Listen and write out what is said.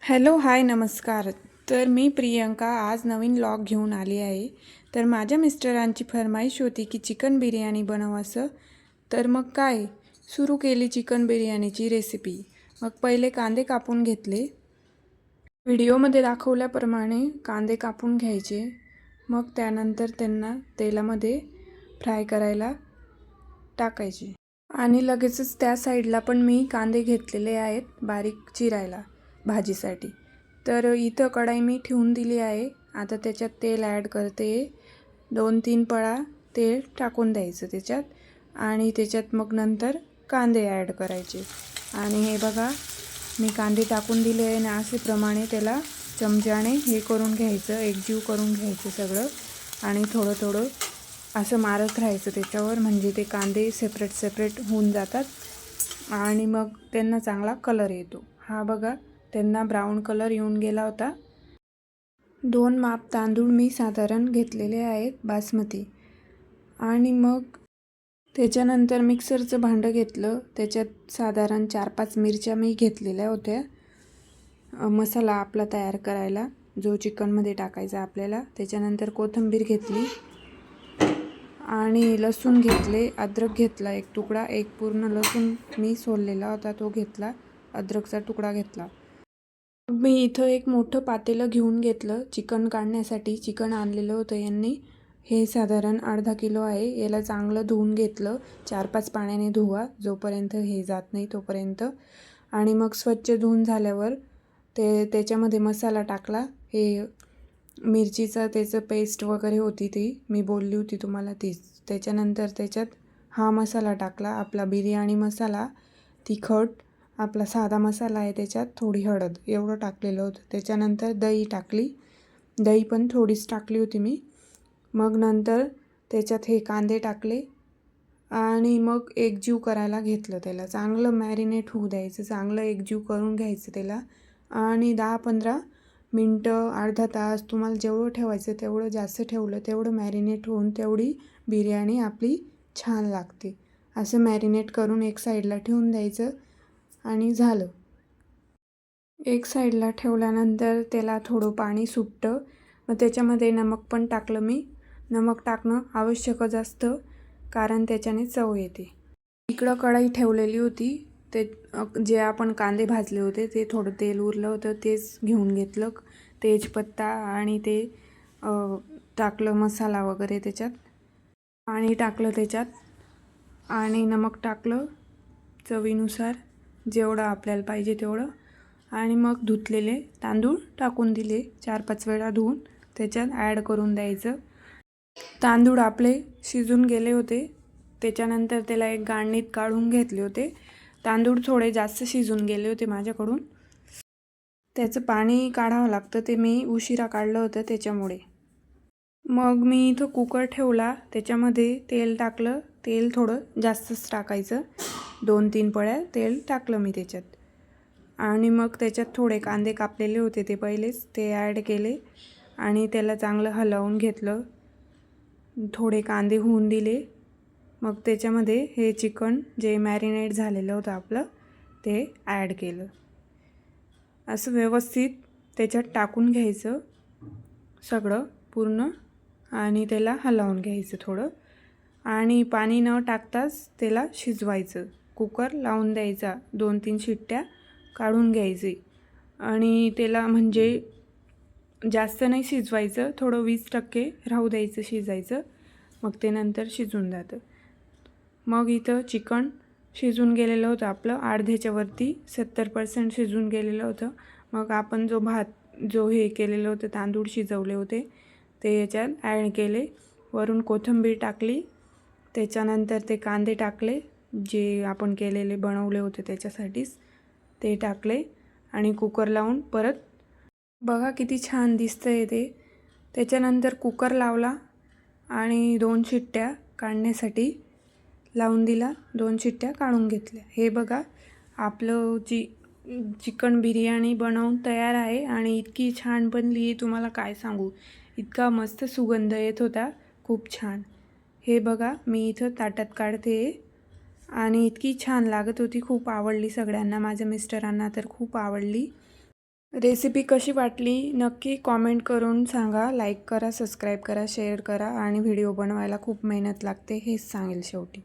Hello hi नमस्कार. तर मी प्रियंका आज नवीन व्लॉग घेऊन आली आहे. तर माझ्या मिस्टरांची फरमाईश होती की चिकन बिर्याणी बनवायचं. तर मग काय सुरू केली चिकन बिर्याणीची रेसिपी. मग पहिले कांदे कापून घेतले. व्हिडिओमध्ये दाखवल्याप्रमाणे कांदे कापून घ्यायचे. मग त्यानंतर त्यांना तेलामध्ये फ्राय करायला टाकायचे. आणि लगेचच त्या साईडला पण मी कांदे घेतलेले आहेत बारीक चिरायला भाजीसाठी. तर इथं कढाई मी ठेवून दिली आहे. आता त्याच्यात तेल ॲड करते. 2-3 पळा तेल टाकून द्यायचं त्याच्यात आणि त्याच्यात मग नंतर कांदे ॲड करायचे. आणि हे बघा मी कांदे टाकून दिले आहे ना, असे प्रमाणे त्याला चमच्याने हे करून घ्यायचं, एकजीव करून घ्यायचं सगळं. आणि थोडं थोडं असं मारत राहायचं त्याच्यावर, म्हणजे ते कांदे सेपरेट होऊन जातात आणि मग त्यांना चांगला कलर येतो. हा बघा त्यांना ब्राऊन कलर येऊन गेला होता. 2 माप तांदूळ मी साधारण घेतलेले आहेत बासमती. आणि मग त्याच्यानंतर मिक्सरचं भांडं घेतलं. त्याच्यात साधारण 4-5 मिरच्या मी घेतलेल्या होत्या मसाला आपला तयार करायला जो चिकनमध्ये टाकायचा आपल्याला. त्याच्यानंतर कोथिंबीर घेतली आणि लसूण घेतले, अद्रक घेतला 1 तुकडा, 1 पूर्ण लसूण मी सोललेला होता तो घेतला, अद्रकचा तुकडा घेतला. मी इथं एक मोठं पातेलं घेऊन घेतलं चिकन काढण्यासाठी. चिकन आणलेलं होतं यांनी. हे साधारण अर्धा किलो आहे. याला चांगलं धुवून घेतलं. 4-5 पाण्याने धुवा जोपर्यंत हे जात नाही तोपर्यंत. आणि मग स्वच्छ धुवून झाल्यावर त्याच्यामध्ये मसाला टाकला. हे मिरचीचं त्याचं पेस्ट वगैरे होती ती मी बोलली होती तुम्हाला तीच. त्याच्यानंतर त्याच्यात हा मसाला टाकला आपला बिर्याणी मसाला, तिखट आपला साधा मसाला आहे, त्याच्यात थोडी हळद एवढं टाकलेलं होतं. त्याच्यानंतर दही टाकली, दही पण थोडीच टाकली होती मी. मग नंतर त्याच्यात हे कांदे टाकले आणि मग एकजीव करायला घेतलं. त्याला चांगलं मॅरिनेट होऊ द्यायचं, चांगलं एकजीव करून घ्यायचं त्याला. आणि 10-15 मिनटं, अर्धा तास तुम्हाला जेवढं ठेवायचं तेवढं, जास्त ठेवलं तेवढं मॅरिनेट होऊन तेवढी बिर्याणी आपली छान लागते. असं मॅरिनेट करून एक साईडला ठेवून द्यायचं आणि झालं. एक साईडला ठेवल्यानंतर त्याला थोडं पाणी सुटतं. मग त्याच्यामध्ये नमक पण टाकलं मी. नमक टाकणं आवश्यकच असतं कारण त्याच्याने चव येते. इकडं कढई ठेवलेली होती. ते जे आपण कांदे भाजले होते ते थोडं तेल उरलं होतं तेच घेऊन घेतलं. तेजपत्ता आणि ते टाकलं मसाला वगैरे त्याच्यात. पाणी टाकलं त्याच्यात आणि नमक टाकलं चवीनुसार जेवढं आपल्याला पाहिजे तेवढं. आणि मग धुतलेले तांदूळ टाकून दिले 4-5 वेळा धुवून त्याच्यात ॲड करून द्यायचं. तांदूळ आपले शिजून गेले होते. त्याच्यानंतर त्याला एक गाळणीत काढून घेतले होते. तांदूळ थोडे जास्त शिजून गेले होते माझ्याकडून. त्याचं पाणी काढावं लागतं, ते मी उशिरा काढलं होतं त्याच्यामुळे. मग मी इथं कुकर ठेवला, त्याच्यामध्ये तेल टाकलं. तेल थोडं जास्तच टाकायचं, 2-3 पळ्या तेल टाकलं मी त्याच्यात. आणि मग त्याच्यात थोडे कांदे कापलेले होते ते पहिलेच ते ॲड केले आणि त्याला चांगलं हलवून घेतलं. थोडे कांदे होऊन दिले. मग त्याच्यामध्ये हे चिकन जे मॅरिनेट झालेलं होतं आपलं ते ॲड केलं. असं व्यवस्थित त्याच्यात टाकून घ्यायचं सगळं पूर्ण आणि त्याला हलवून घ्यायचं थोडं. आणि पाणी न टाकताच त्याला शिजवायचं. कुकर लावून द्यायचा, 2-3 शिट्ट्या काढून घ्यायची. आणि त्याला म्हणजे जास्त नाही शिजवायचं, थोडं 20% राहू द्यायचं शिजायचं. मग ते नंतर शिजून जातं. मग इथं चिकन शिजून गेलेलं होतं आपलं, अर्ध्याच्या वरती 70% शिजून गेलेलं होतं. मग आपण जो हे केलेलं होतं तांदूळ शिजवले होते ते याच्यात ॲड केले. वरून कोथिंबीर टाकली. त्याच्यानंतर ते कांदे टाकले जे आपण केलेले बनवले होते त्याच्यासाठीच ते टाकले आणि कुकर लावून परत बघा किती छान दिसतंय ते. त्याच्यानंतर कुकर लावला आणि 2 शिट्ट्या काढण्यासाठी लावून दिला. 2 शिट्ट्या काढून घेतल्या. हे बघा आपलं चिकन बिर्याणी बनवून तयार आहे आणि इतकी छान बनली आहे तुम्हाला काय सांगू. इतका मस्त सुगंध येत होता, खूप छान. हे बघा मी इथं ताटात काढते आणि इतकी छान लागत होती, खूप आवडली सगळ्यांना. माझ्या मिस्टरांना तर खूप आवडली. रेसिपी कशी वाटली नक्की कॉमेंट करून सांगा. लाईक करा, सबस्क्राईब करा, शेअर करा आणि व्हिडिओ बनवायला खूप मेहनत लागते हेच सांगेल शेवटी.